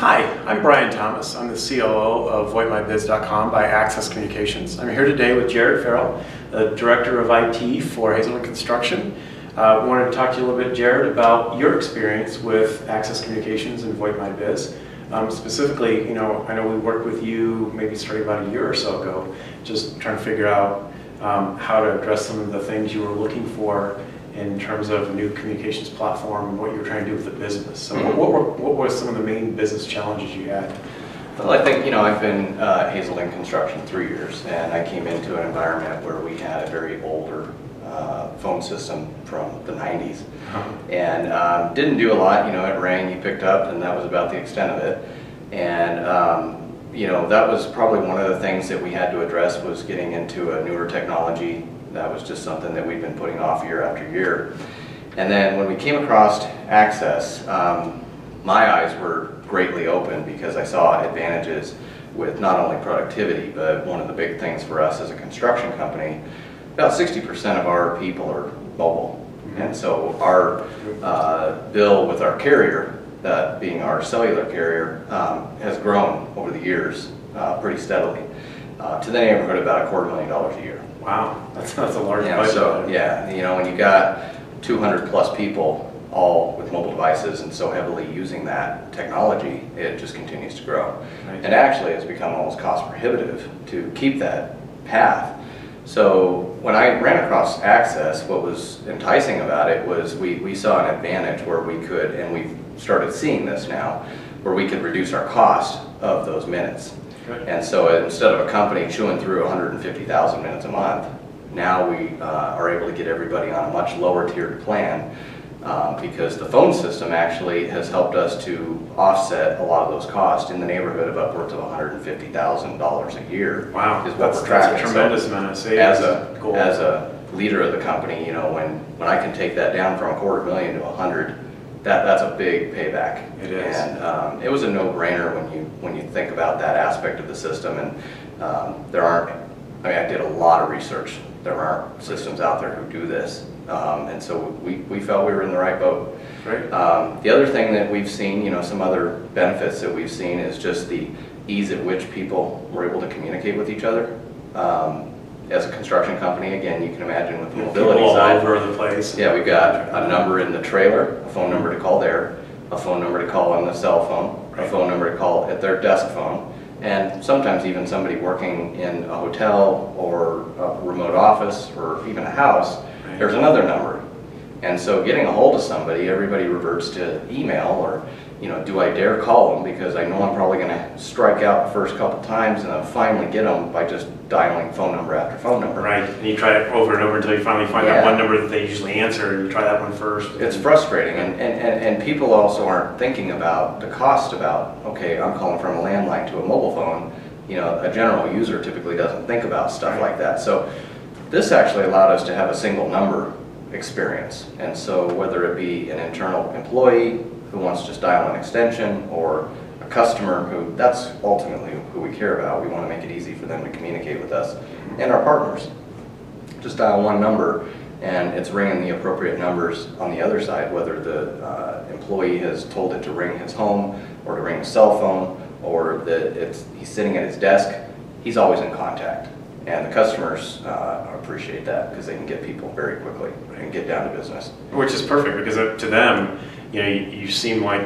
Hi, I'm Brian Thomas. I'm the COO of VoipMyBiz.com by Access Communications. I'm here today with Jared Farrell, the Director of IT for Haselden Construction. I wanted to talk to you a little bit, Jared, about your experience with Access Communications and VoipMyBiz. Specifically, I know we worked with you maybe starting about a year or so ago, just trying to figure out how to address some of the things you were looking for in terms of a new communications platform and what you were trying to do with the business. So what were some of the main business challenges you had? Well, I think, I've been Haselden Construction 3 years, and I came into an environment where we had a very older phone system from the 90s. And didn't do a lot. It rang, you picked up, and that was about the extent of it. And that was probably one of the things that we had to address, was getting into a newer technology. That was just something that we've been putting off year after year. And then when we came across Access, my eyes were greatly open because I saw advantages with not only productivity, but one of the big things for us as a construction company, about 60% of our people are mobile. And so our bill with our carrier, that being our cellular carrier, has grown over the years pretty steadily to the neighborhood of about $250,000 a year. Wow, that's a large budget. So, when you got 200 plus people all with mobile devices and so heavily using that technology, it just continues to grow. Right. And actually it's become almost cost prohibitive to keep that path. So when I ran across Access, what was enticing about it was we saw an advantage where we could, and we've started seeing this now, where we could reduce our cost of those minutes. Good. And so instead of a company chewing through 150,000 minutes a month, now we are able to get everybody on a much lower tiered plan because the phone system actually has helped us to offset a lot of those costs in the neighborhood of upwards of $150,000 a year. Wow, is what we're tracking. That's a tremendous amount of savings. As a leader of the company, when I can take that down from $250,000 to 100, that's a big payback. It is. And it was a no-brainer when you think about that aspect of the system. And there aren't, I did a lot of research. There aren't systems out there who do this. And so we felt we were in the right boat. Right. The other thing that we've seen, some other benefits that we've seen is just the ease at which people were able to communicate with each other. As a construction company, again, you can imagine with the mobility side. All over the place. Yeah, we've got a number in the trailer, a phone number to call there, a phone number to call on the cell phone, a phone number to call at their desk phone, and sometimes even somebody working in a hotel or a remote office or even a house, there's another number. And so getting a hold of somebody, everybody reverts to email or, do I dare call them because I know I'm probably going to strike out the first couple times and then finally get them by just dialing phone number after phone number. Right, and you try it over and over until you finally find that one number that they usually answer, and you try that one first. It's frustrating, and people also aren't thinking about the cost about, okay, I'm calling from a landline to a mobile phone. A general user typically doesn't think about stuff like that. So this actually allowed us to have a single number experience. And so whether it be an internal employee who wants to just dial an extension or a customer who, that's ultimately who we care about. We want to make it easy for them to communicate with us and our partners. Just dial one number and it's ringing the appropriate numbers on the other side, whether the employee has told it to ring his home or to ring his cell phone or that he's sitting at his desk, he's always in contact. And the customers appreciate that because they can get people very quickly and get down to business. Which is perfect because to them, you seem like,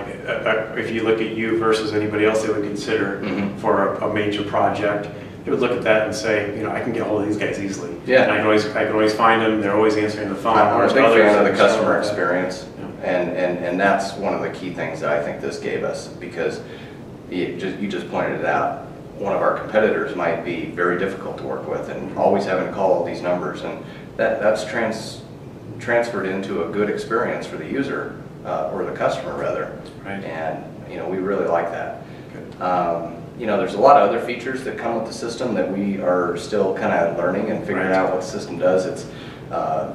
if you look at you versus anybody else they would consider for a major project, they would look at that and say, I can get a hold of these guys easily. Yeah. And I can always find them. They're always answering the phone. I'm a big fan of the customer experience, and that's one of the key things that I think this gave us because you just pointed it out. One of our competitors might be very difficult to work with and always having to call all these numbers, and that's transferred into a good experience for the user or the customer rather. Right. And we really like that. There's a lot of other features that come with the system that we are still kind of learning and figuring out what the system does. It's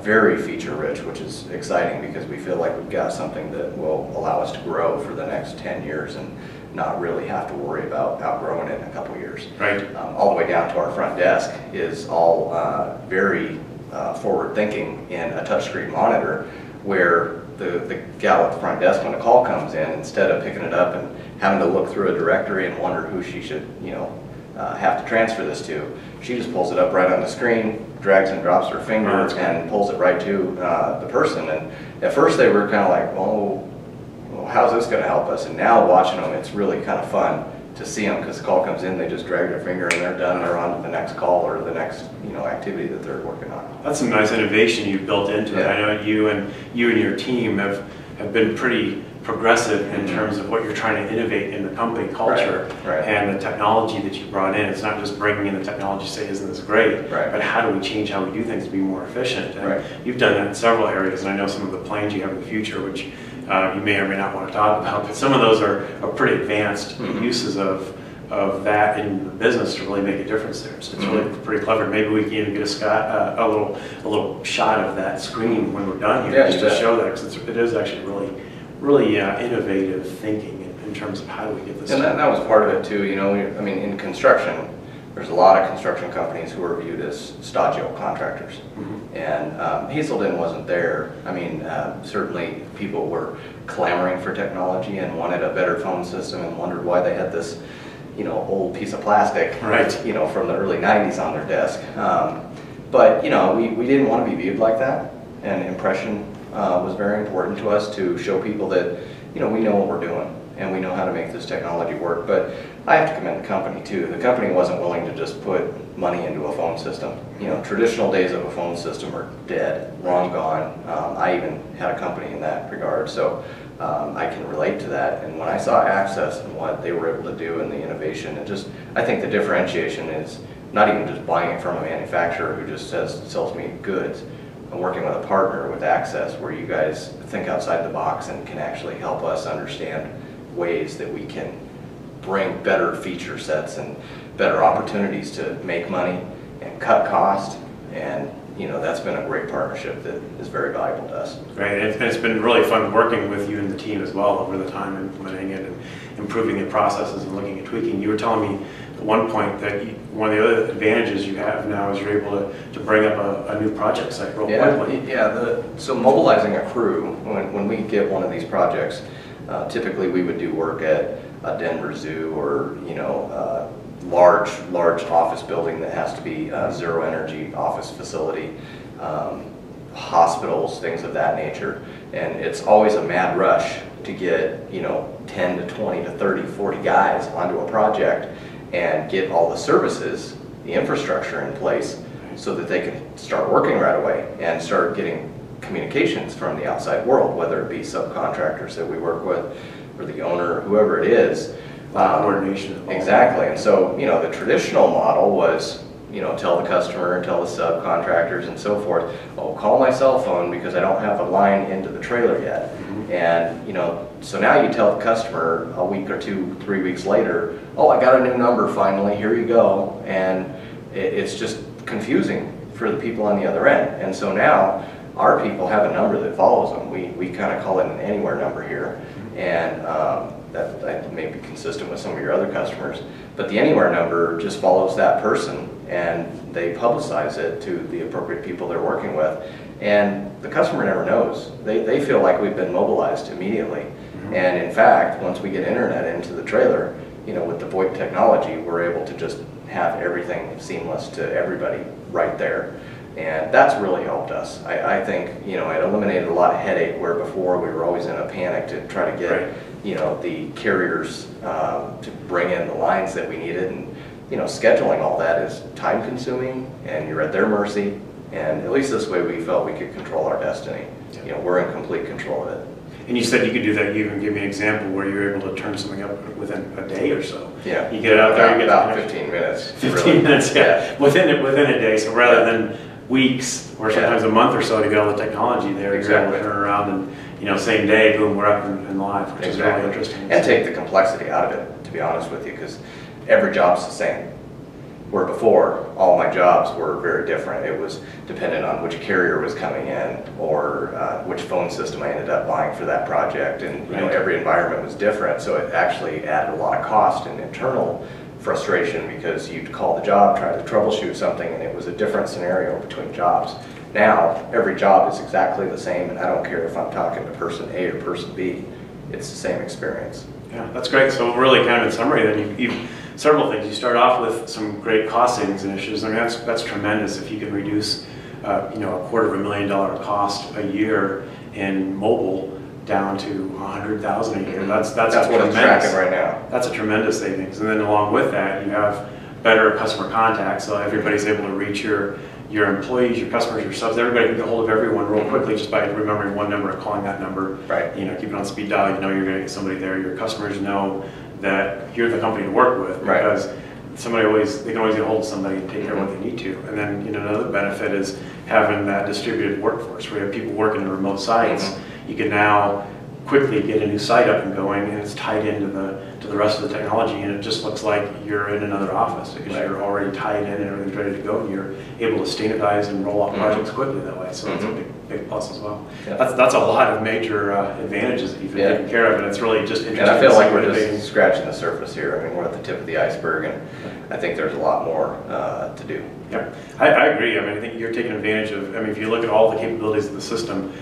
very feature rich, which is exciting because we feel like we've got something that will allow us to grow for the next 10 years and not really have to worry about outgrowing it in a couple years. Right. All the way down to our front desk is all very forward thinking in a touchscreen monitor where the gal at the front desk, when a call comes in, instead of picking it up and having to look through a directory and wonder who she should, have to transfer this to, she just pulls it up right on the screen, drags and drops her finger, and pulls it right to the person. And at first they were kind of like, oh, well, how's this going to help us? And now watching them, it's really kind of fun to see them, because the call comes in, they just drag their finger and they're done. They're on to the next call or the next activity that they're working on. That's some nice innovation you've built into it. I know you and your team have been pretty progressive in terms of what you're trying to innovate in the company culture and the technology that you brought in. It's not just bringing in the technology to say, isn't this great, but how do we change how we do things to be more efficient? And you've done that in several areas, and I know some of the plans you have in the future, which you may or may not want to talk about, but some of those are pretty advanced uses of that in the business to really make a difference there. So it's really pretty clever. Maybe we can even get a little shot of that screen when we're done here, just to show that, because it is actually really innovative thinking in terms of how do we get this. And that was part of it too. I mean, in construction, there's a lot of construction companies who are viewed as stodgy contractors, and Haselden wasn't there. I mean, certainly people were clamoring for technology and wanted a better phone system and wondered why they had this old piece of plastic, from the early 90s on their desk. But we didn't want to be viewed like that, and impression was very important to us, to show people that we know what we're doing and we know how to make this technology work. But I have to commend the company too. The company wasn't willing to just put money into a phone system. Traditional days of a phone system are dead, long gone. I even had a company in that regard, so I can relate to that. And when I saw Access and what they were able to do and the innovation, I think the differentiation is not even just buying it from a manufacturer who just sells me goods. I'm working with a partner with Access, where you guys think outside the box and can actually help us understand ways that we can bring better feature sets and better opportunities to make money and cut cost. And that's been a great partnership that is very valuable to us. Right, and it's been really fun working with you and the team as well over the time, implementing it and improving the processes and looking at tweaking. You were telling me at one point that one of the other advantages you have now is you're able to bring up a new project site real quickly. Yeah, so mobilizing a crew, when we get one of these projects, typically we would do work at a Denver zoo or large office building that has to be a zero energy office facility, hospitals, things of that nature. And it's always a mad rush to get 10 to 20 to 30, 40 guys onto a project and get all the services, the infrastructure in place so that they can start working right away and start getting communications from the outside world, whether it be subcontractors that we work with or the owner, whoever it is. Coordination. Exactly. And so, the traditional model was, tell the customer, tell the subcontractors and so forth, oh, call my cell phone because I don't have a line into the trailer yet. And, so now you tell the customer a week or 2, 3 weeks later, oh, I got a new number finally, here you go. And it's just confusing for the people on the other end. And so now our people have a number that follows them. We kind of call it an anywhere number here. And that may be consistent with some of your other customers, but the anywhere number just follows that person and they publicize it to the appropriate people they're working with, and the customer never knows. They feel like we've been mobilized immediately. And in fact, once we get internet into the trailer, with the VoIP technology, we're able to just have everything seamless to everybody right there. And that's really helped us. I think, it eliminated a lot of headache, where before we were always in a panic to try to get, the carriers to bring in the lines that we needed. And, scheduling all that is time consuming and you're at their mercy. And at least this way we felt we could control our destiny. We're in complete control of it. And you said you could do that. You even give me an example where you're able to turn something up within a day or so. Yeah. You get it out there, you get about 15 minutes. 15 minutes, yeah. Within a day. So rather than weeks or sometimes a month or so to get all the technology there, you're able to turn around and same day, boom, we're up and live, which is really interesting. And take the complexity out of it, to be honest with you, because every job's the same. Where before, all my jobs were very different. It was dependent on which carrier was coming in or which phone system I ended up buying for that project. And every environment was different, so it actually added a lot of cost and internal frustration, because you'd call the job, try to troubleshoot something, and it was a different scenario between jobs. Now, every job is exactly the same, and I don't care if I'm talking to person A or person B, it's the same experience. Yeah, that's great. So really kind of in summary then, you've several things. You start off with some great cost savings initiatives. I mean, that's tremendous if you can reduce you know, $250,000 cost a year in mobile down to $100,000 a year. That's what it's tracking right now. That's a tremendous savings. And then along with that, you have better customer contact, so everybody's able to reach your employees, your customers, your subs. Everybody can get hold of everyone real quickly just by remembering one number and calling that number. Right. You know, keep it on speed dial. You know you're going to get somebody there. Your customers know that you're the company to work with because they can always get hold of somebody and take care of what they need to. And then, you know, another benefit is having that distributed workforce where you have people working in remote sites. You can now quickly get a new site up and going, and it's tied into the rest of the technology, and it just looks like you're in another office because you're already tied in and everything's ready to go, and you're able to standardize and roll off projects quickly that way. So that's a big plus as well. Yeah. That's a lot of major advantages that you've been taking care of, and it's really just interesting. And I feel like we're just scratching the surface here. I mean, we're at the tip of the iceberg, and I think there's a lot more to do. Yeah, I agree. I mean, I think you're taking advantage of. I mean, if you look at all the capabilities of the system,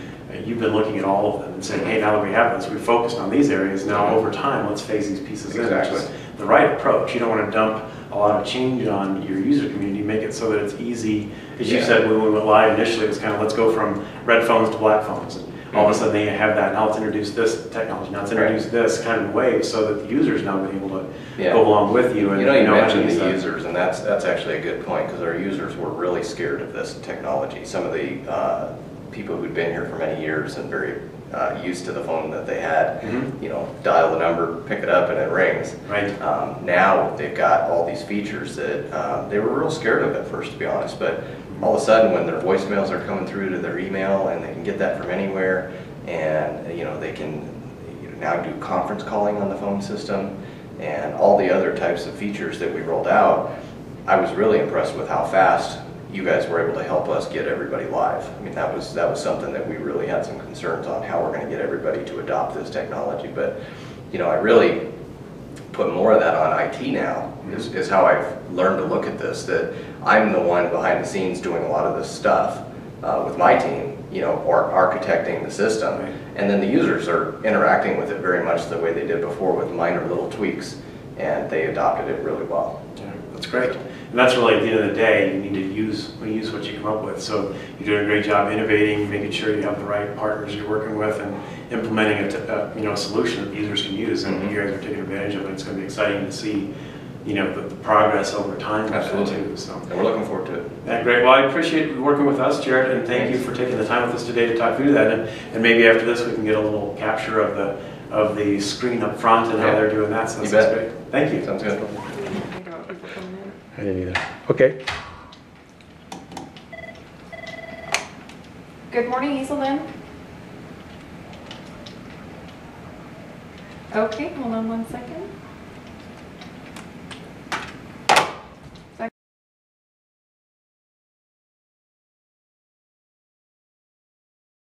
you've been looking at all of them and saying, hey, now that we have this, we've focused on these areas. Now, over time, let's phase these pieces in. Which is the right approach. You don't want to dump a lot of change on your user community. Make it so that it's easy. As you said, when we went live initially, it was kind of let's go from red phones to black phones. And all of a sudden, they have that. Now let's introduce this technology. Now let's introduce this kind of wave so that the users now been able to go along with you. And, you mentioned the users, and that's actually a good point because our users were really scared of this technology. Some of the people who'd been here for many years and very used to the phone that they had, you know, dial the number, pick it up, and it rings. Right. Now they've got all these features that they were real scared of at first, to be honest, but all of a sudden when their voicemails are coming through to their email and they can get that from anywhere, and you know, they can now do conference calling on the phone system and all the other types of features that we rolled out, I was really impressed with how fast you guys were able to help us get everybody live. I mean, that was something that we really had some concerns on, how we're going to get everybody to adopt this technology. But, you know, I really put more of that on IT now, is how I've learned to look at this, that I'm the one behind the scenes doing a lot of this stuff with my team, you know, or architecting the system. And then the users are interacting with it very much the way they did before with minor little tweaks, and they adopted it really well. Yeah, that's great. And that's really, at the end of the day, you need to use what you come up with. So you're doing a great job innovating, making sure you have the right partners you're working with, and implementing a solution that users can use. And you guys are taking advantage of it. It's going to be exciting to see, you know, the progress over time. Absolutely. Too, so. And we're looking forward to it. Yeah, great. Well, I appreciate you working with us, Jared, and thank you for taking the time with us today to talk through that. And maybe after this, we can get a little capture of the screen up front and how they're doing that. So that's great. Thank you. Sounds good. I didn't either. Okay. Good morning, Haselden. Okay, hold on one second.